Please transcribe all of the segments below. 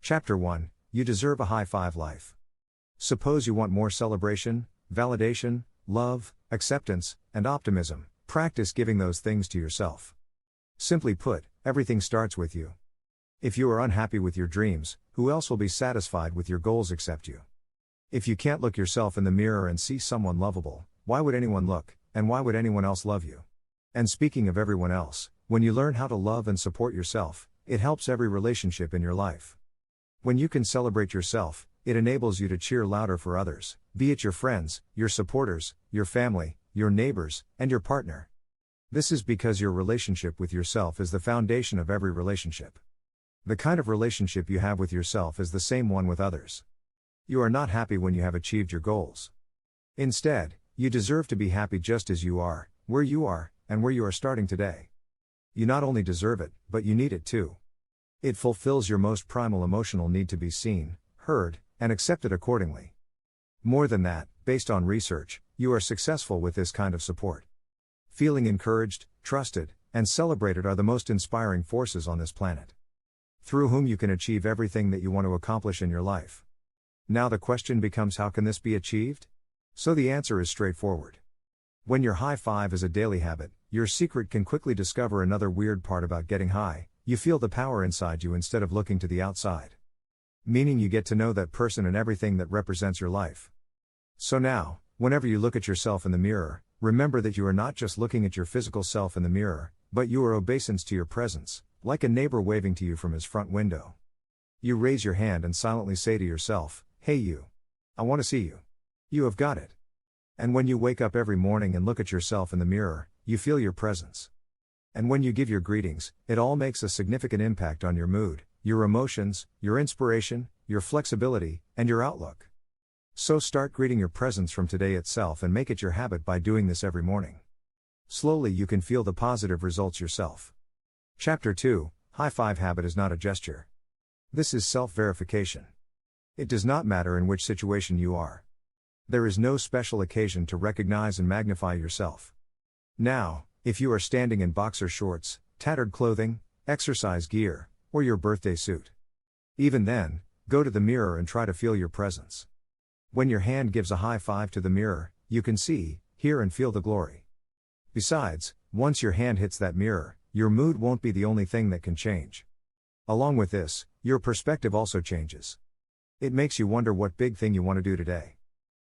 Chapter 1. You deserve a high five life. Suppose you want more celebration, validation, love, acceptance, and optimism. Practice giving those things to yourself. Simply put, everything starts with you. If you are unhappy with your dreams, who else will be satisfied with your goals except you? If you can't look yourself in the mirror and see someone lovable, why would anyone look, and why would anyone else love you? And speaking of everyone else, when you learn how to love and support yourself, it helps every relationship in your life. When you can celebrate yourself, it enables you to cheer louder for others, be it your friends, your supporters, your family, your neighbors, and your partner. This is because your relationship with yourself is the foundation of every relationship. The kind of relationship you have with yourself is the same one with others. You are not happy when you have achieved your goals. Instead, you deserve to be happy just as you are, where you are, and where you are starting today. You not only deserve it, but you need it too. It fulfills your most primal emotional need to be seen, heard, and accepted accordingly. More than that, based on research, you are successful with this kind of support. Feeling encouraged, trusted, and celebrated are the most inspiring forces on this planet, through whom you can achieve everything that you want to accomplish in your life. Now the question becomes, how can this be achieved? So the answer is straightforward. When your high five is a daily habit, your secret can quickly discover another weird part about getting high. You feel the power inside you instead of looking to the outside. Meaning you get to know that person and everything that represents your life. So now, whenever you look at yourself in the mirror, remember that you are not just looking at your physical self in the mirror, but you are obeisance to your presence, like a neighbor waving to you from his front window. You raise your hand and silently say to yourself, "Hey you. I want to see you. You have got it." And when you wake up every morning and look at yourself in the mirror, you feel your presence. And when you give your greetings, it all makes a significant impact on your mood, your emotions, your inspiration, your flexibility, and your outlook. So start greeting your presence from today itself and make it your habit by doing this every morning. Slowly you can feel the positive results yourself. Chapter 2. High five habit is not a gesture. This is self-verification. It does not matter in which situation you are. There is no special occasion to recognize and magnify yourself. Now, if you are standing in boxer shorts, tattered clothing, exercise gear, or your birthday suit. Even then, go to the mirror and try to feel your presence. When your hand gives a high five to the mirror, you can see, hear and feel the glory. Besides, once your hand hits that mirror, your mood won't be the only thing that can change. Along with this, your perspective also changes. It makes you wonder what big thing you want to do today.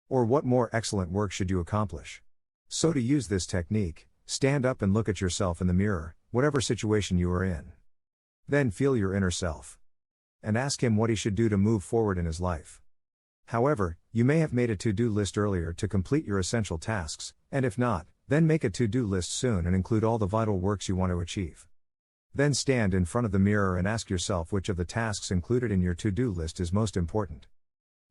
Or what more excellent work should you accomplish. So to use this technique, stand up and look at yourself in the mirror, whatever situation you are in. Then feel your inner self. And ask him what he should do to move forward in his life. However, you may have made a to-do list earlier to complete your essential tasks, and if not, then make a to-do list soon and include all the vital works you want to achieve. Then stand in front of the mirror and ask yourself which of the tasks included in your to-do list is most important.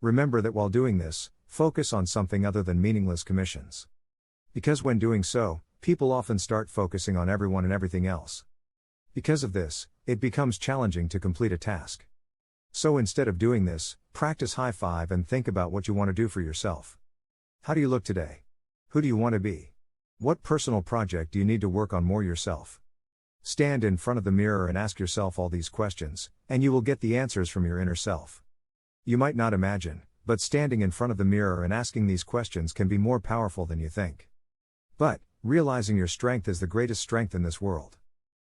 Remember that while doing this, focus on something other than meaningless commissions. Because when doing so, people often start focusing on everyone and everything else. Because of this, it becomes challenging to complete a task. So instead of doing this, practice high five and think about what you want to do for yourself. How do you look today? Who do you want to be? What personal project do you need to work on more yourself? Stand in front of the mirror and ask yourself all these questions, and you will get the answers from your inner self. You might not imagine, but standing in front of the mirror and asking these questions can be more powerful than you think. But, realizing your strength is the greatest strength in this world.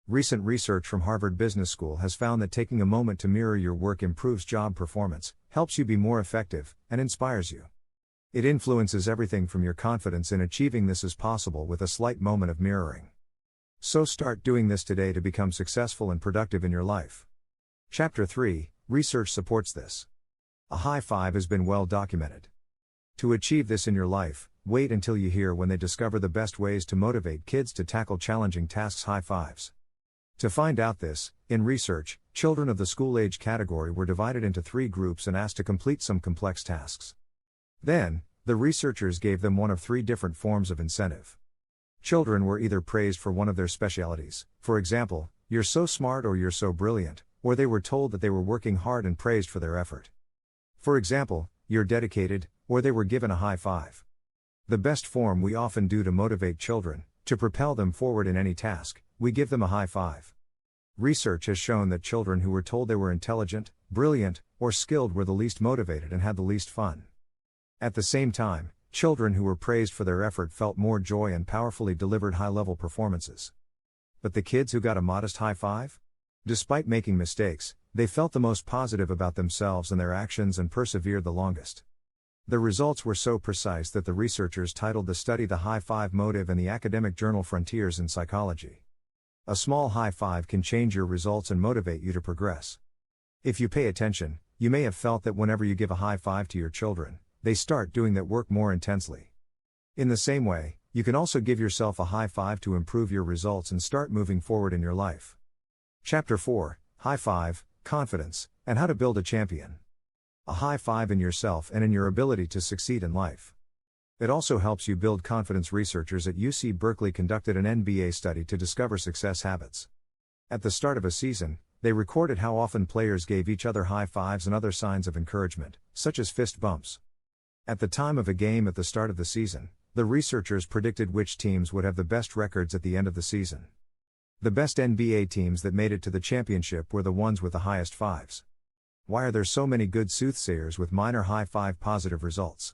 Recent research from Harvard Business School has found that taking a moment to mirror your work improves job performance, helps you be more effective, and inspires you. It influences everything from your confidence in achieving this as possible with a slight moment of mirroring. So start doing this today to become successful and productive in your life. Chapter 3. Research supports this. A high five has been well documented. To achieve this in your life, wait until you hear when they discover the best ways to motivate kids to tackle challenging tasks. High fives. To find out this, in research, children of the school-age category were divided into 3 groups and asked to complete some complex tasks. Then, the researchers gave them one of 3 different forms of incentive. Children were either praised for one of their specialities, for example, "You're so smart" or "You're so brilliant," or they were told that they were working hard and praised for their effort. For example, "You're dedicated," or they were given a high five. The best form we often do to motivate children, to propel them forward in any task, we give them a high five. Research has shown that children who were told they were intelligent, brilliant, or skilled were the least motivated and had the least fun. At the same time, children who were praised for their effort felt more joy and powerfully delivered high-level performances. But the kids who got a modest high five? Despite making mistakes, they felt the most positive about themselves and their actions and persevered the longest. The results were so precise that the researchers titled the study The High Five Motive in the academic journal Frontiers in Psychology. A small high five can change your results and motivate you to progress. If you pay attention, you may have felt that whenever you give a high five to your children, they start doing that work more intensely. In the same way, you can also give yourself a high five to improve your results and start moving forward in your life. Chapter 4, High Five, Confidence, and How to Build a Champion. A high five in yourself and in your ability to succeed in life. It also helps you build confidence. Researchers at UC Berkeley conducted an NBA study to discover success habits. At the start of a season, they recorded how often players gave each other high fives and other signs of encouragement, such as fist bumps. At the time of a game at the start of the season, the researchers predicted which teams would have the best records at the end of the season. The best NBA teams that made it to the championship were the ones with the highest fives. Why are there so many good soothsayers with minor high five positive results?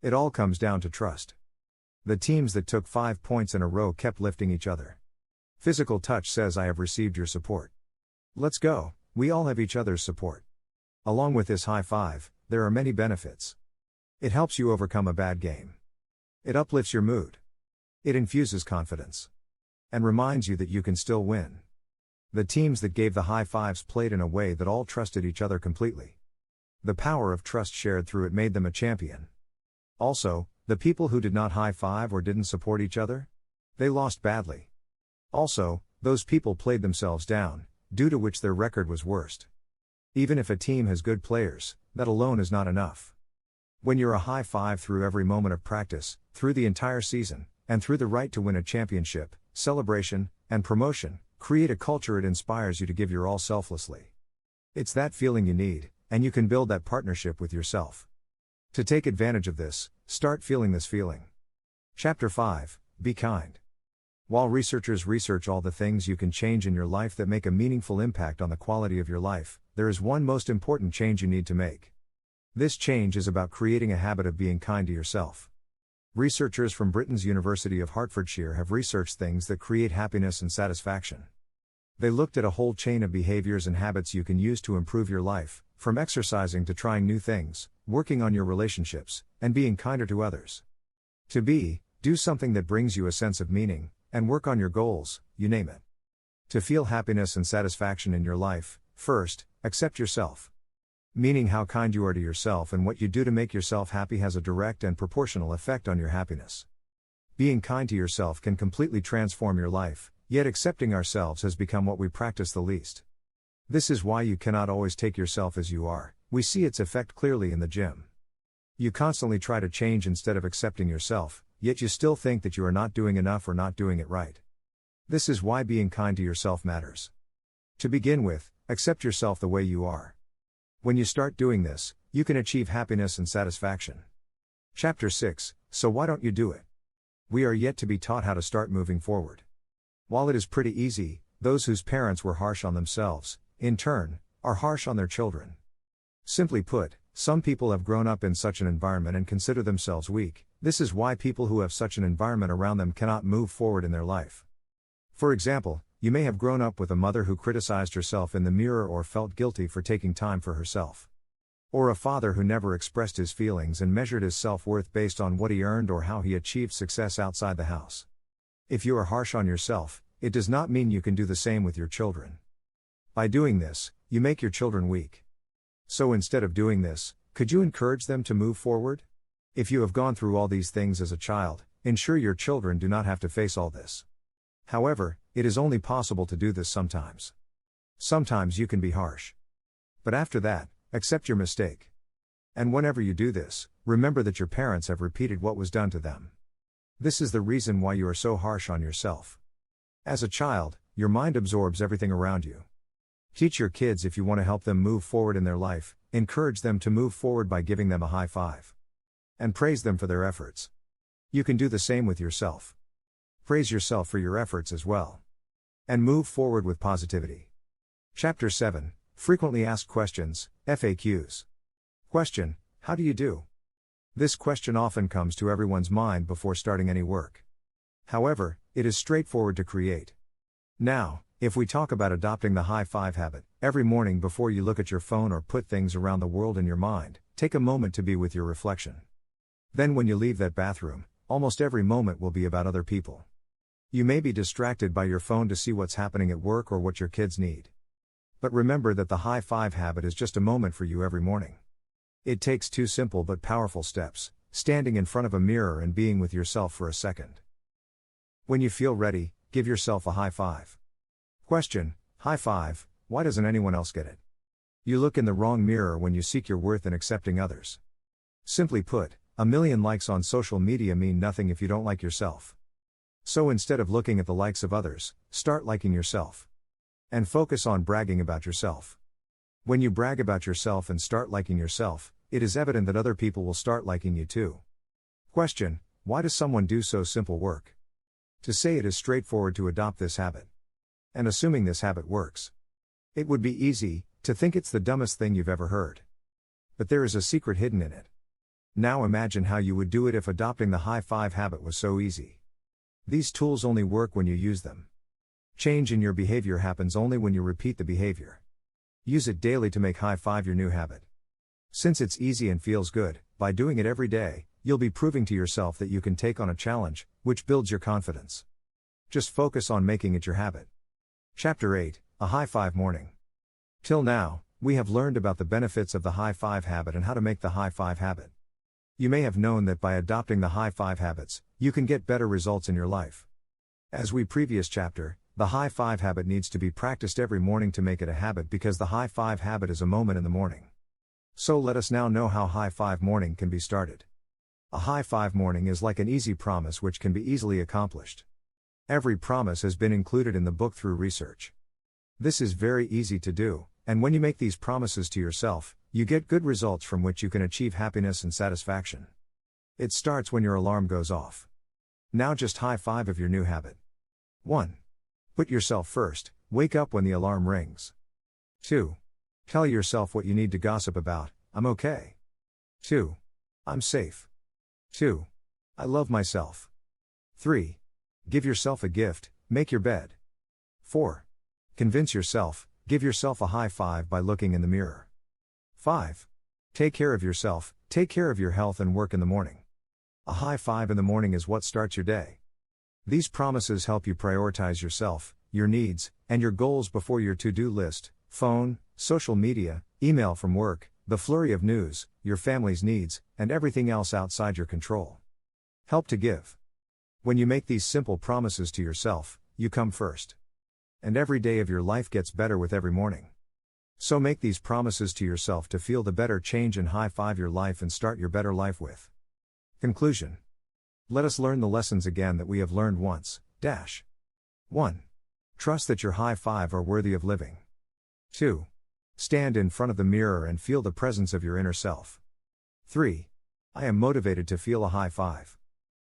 It all comes down to trust. The teams that took 5 points in a row kept lifting each other. Physical touch says, "I have received your support. Let's go, we all have each other's support." Along with this high five, there are many benefits. It helps you overcome a bad game. It uplifts your mood. It infuses confidence. And reminds you that you can still win. The teams that gave the high fives played in a way that all trusted each other completely. The power of trust shared through it made them a champion. Also, the people who did not high five or didn't support each other? They lost badly. Also, those people played themselves down, due to which their record was worst. Even if a team has good players, that alone is not enough. When you're a high five through every moment of practice, through the entire season, and through the right to win a championship, celebration, and promotion, create a culture it inspires you to give your all selflessly. It's that feeling you need, and you can build that partnership with yourself. To take advantage of this, start feeling this feeling. Chapter 5, Be Kind. While researchers research all the things you can change in your life that make a meaningful impact on the quality of your life, there is one most important change you need to make. This change is about creating a habit of being kind to yourself. Researchers from Britain's University of Hertfordshire have researched things that create happiness and satisfaction. They looked at a whole chain of behaviors and habits you can use to improve your life, from exercising to trying new things, working on your relationships, and being kinder to others. To do something that brings you a sense of meaning, and work on your goals, you name it. To feel happiness and satisfaction in your life, first, accept yourself. Meaning how kind you are to yourself and what you do to make yourself happy has a direct and proportional effect on your happiness. Being kind to yourself can completely transform your life, yet accepting ourselves has become what we practice the least. This is why you cannot always take yourself as you are. We see its effect clearly in the gym. You constantly try to change instead of accepting yourself, yet you still think that you are not doing enough or not doing it right. This is why being kind to yourself matters. To begin with, accept yourself the way you are. When you start doing this, you can achieve happiness and satisfaction. Chapter 6, So Why Don't You Do It? We are yet to be taught how to start moving forward. While it is pretty easy, those whose parents were harsh on themselves, in turn, are harsh on their children. Simply put, some people have grown up in such an environment and consider themselves weak. This is why people who have such an environment around them cannot move forward in their life. For example, you may have grown up with a mother who criticized herself in the mirror or felt guilty for taking time for herself. Or a father who never expressed his feelings and measured his self-worth based on what he earned or how he achieved success outside the house. If you are harsh on yourself, it does not mean you can do the same with your children. By doing this, you make your children weak. So instead of doing this, could you encourage them to move forward? If you have gone through all these things as a child, ensure your children do not have to face all this. However, it is only possible to do this sometimes. Sometimes you can be harsh. But after that, accept your mistake. And whenever you do this, remember that your parents have repeated what was done to them. This is the reason why you are so harsh on yourself. As a child, your mind absorbs everything around you. Teach your kids if you want to help them move forward in their life, encourage them to move forward by giving them a high five. And praise them for their efforts. You can do the same with yourself. Praise yourself for your efforts as well. and move forward with positivity. Chapter 7, Frequently Asked Questions, FAQs. Question: how do you do? This question often comes to everyone's mind before starting any work. However, it is straightforward to create. Now, if we talk about adopting the high five habit, every morning before you look at your phone or put things around the world in your mind, take a moment to be with your reflection. Then when you leave that bathroom, almost every moment will be about other people. You may be distracted by your phone to see what's happening at work or what your kids need. But remember that the high five habit is just a moment for you every morning. It takes 2 simple but powerful steps: standing in front of a mirror and being with yourself for a second. When you feel ready, give yourself a high five. Question: high five, why doesn't anyone else get it? You look in the wrong mirror when you seek your worth in accepting others. Simply put, a million likes on social media mean nothing if you don't like yourself. So instead of looking at the likes of others, start liking yourself. And focus on bragging about yourself. When you brag about yourself and start liking yourself, it is evident that other people will start liking you too. Question: why does someone do so simple work? To say it is straightforward to adopt this habit. And assuming this habit works. It would be easy to think it's the dumbest thing you've ever heard. But there is a secret hidden in it. Now imagine how you would do it if adopting the high five habit was so easy. These tools only work when you use them. Change in your behavior happens only when you repeat the behavior. Use it daily to make high five your new habit. Since it's easy and feels good, by doing it every day, you'll be proving to yourself that you can take on a challenge, which builds your confidence. Just focus on making it your habit. Chapter 8, A High Five Morning. Till now, we have learned about the benefits of the high five habit and how to make the high five habit. You may have known that by adopting the high five habits, you can get better results in your life. As we previous chapter, the high five habit needs to be practiced every morning to make it a habit because the high five habit is a moment in the morning. So let us now know how high five morning can be started. A high five morning is like an easy promise which can be easily accomplished. Every promise has been included in the book through research. This is very easy to do, and when you make these promises to yourself, you get good results from which you can achieve happiness and satisfaction. It starts when your alarm goes off. Now just high five of your new habit. 1. Put yourself first, wake up when the alarm rings. 2. Tell yourself what you need to gossip about: I'm okay. 2. I'm safe. 2. I love myself. 3. Give yourself a gift: make your bed. 4. Convince yourself: give yourself a high five by looking in the mirror. 5. Take care of yourself: take care of your health and work in the morning. A high five in the morning is what starts your day. These promises help you prioritize yourself, your needs, and your goals before your to-do list, phone, social media, email from work, the flurry of news, your family's needs, and everything else outside your control. Help to give. When you make these simple promises to yourself, you come first. And every day of your life gets better with every morning. So make these promises to yourself to feel the better change and high five your life and start your better life with. Conclusion. Let us learn the lessons again that we have learned once. 1. Trust that your high five are worthy of living. 2. Stand in front of the mirror and feel the presence of your inner self. 3. I am motivated to feel a high five.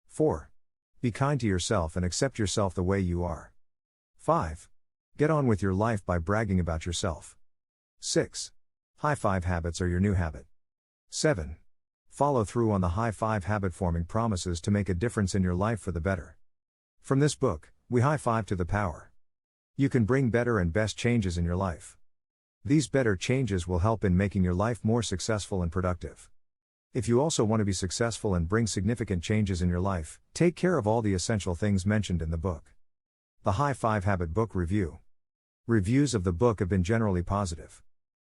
4. Be kind to yourself and accept yourself the way you are. 5. Get on with your life by bragging about yourself. 6. High five habits are your new habit. 7. Follow through on the high five habit, forming promises to make a difference in your life for the better. From this book, we high five to the power. You can bring better and best changes in your life. These better changes will help in making your life more successful and productive. If you also want to be successful and bring significant changes in your life, take care of all the essential things mentioned in the book. The High Five Habit Book Review. Reviews of the book have been generally positive.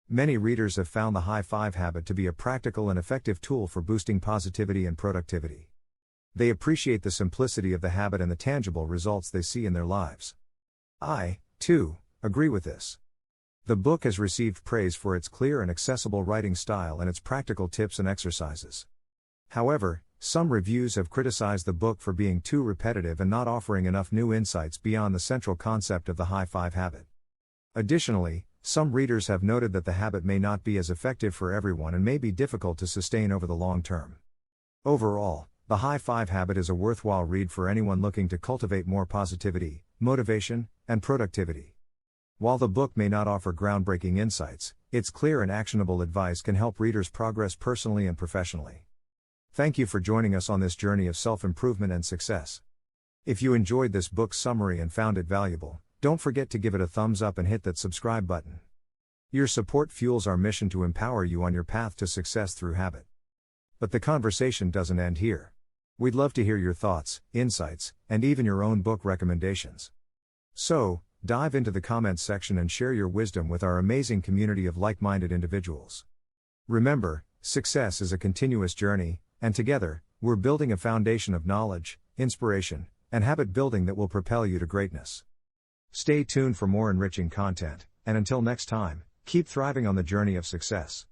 Many readers have found the High Five Habit to be a practical and effective tool for boosting positivity and productivity. They appreciate the simplicity of the habit and the tangible results they see in their lives. I, too, agree with this. The book has received praise for its clear and accessible writing style and its practical tips and exercises. However, some reviews have criticized the book for being too repetitive and not offering enough new insights beyond the central concept of the High Five Habit. Additionally, some readers have noted that the habit may not be as effective for everyone and may be difficult to sustain over the long term. Overall, the High Five Habit is a worthwhile read for anyone looking to cultivate more positivity, motivation, and productivity. While the book may not offer groundbreaking insights, its clear and actionable advice can help readers progress personally and professionally. Thank you for joining us on this journey of self-improvement and success. If you enjoyed this book's summary and found it valuable, don't forget to give it a thumbs up and hit that subscribe button. Your support fuels our mission to empower you on your path to success through habit. But the conversation doesn't end here. We'd love to hear your thoughts, insights, and even your own book recommendations. So, dive into the comments section and share your wisdom with our amazing community of like-minded individuals. Remember, success is a continuous journey, and together, we're building a foundation of knowledge, inspiration, and habit building that will propel you to greatness. Stay tuned for more enriching content, and until next time, keep thriving on the journey of success.